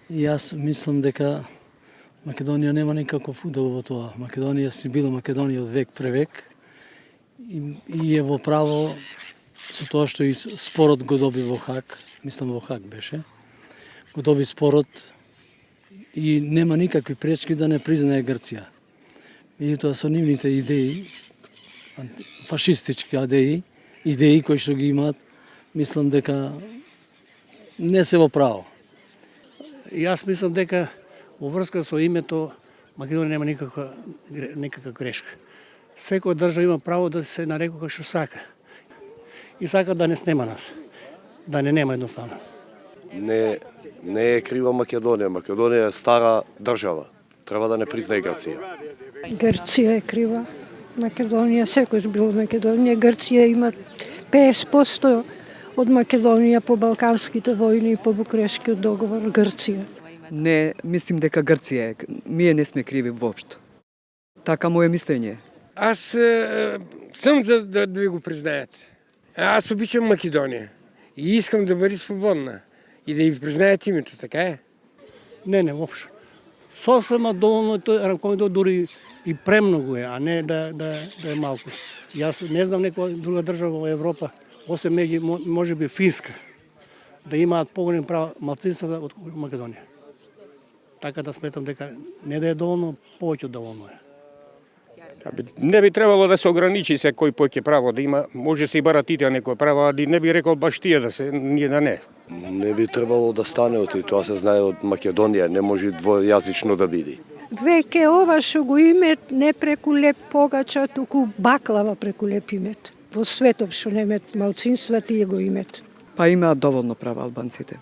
Јас мислам дека Македонија нема никаков удел во тоа. Македонија си била Македонија од век превек и е во право со тоа што и спорот го доби во Хаг, мислам во Хаг беше, го доби спорот и нема никакви пречки да не признае Грција. Меѓутоа со нивните идеи, фашистички идеи кои што ги имаат, мислам дека не се во право. Јас мислам дека во врска со името Македонија нема никаква грешка. Секоја држава има право да се нарекува како што сака. И сака да не снема нас. Да не нема едноставно. Не е крива Македонија. Македонија е стара држава. Треба да не признае Грција. Грција е крива. Македонија секојаш била Македонија. Грција има 50% од Македонија по балканските војни и по Букурешкиот договор. Грција. Не, мислим дека Грција е. Ние не сме криви воопшто. Така моје мислење. Аз сам за да ви го признаете. Аз обичам Македонија и искам да бъде свободна и да ви признаят името, така е? Не, воопшто. Сосема доволно тој ракомидо дури и премногу е, а не да е малку. Јас не знам некоја друга држава во Европа, освен можеби Финска, да имаат поголеми права малцинствата од Македонија. Така да сметам дека не да е доволно, повеќе од доволно е. Не би требало да се ограничи секој поќе право да има, може се и баратите некој право, али не би рекол баш тие да се, ние да не. Не би требало да стане и тоа се знае од Македонија, не може двојазично да биде. Веќе ова што го имет не преку леп погача, туку баклава преку леп имет. Во светов што немет малцинства, тие го имет. Па имаат доволно права албанците.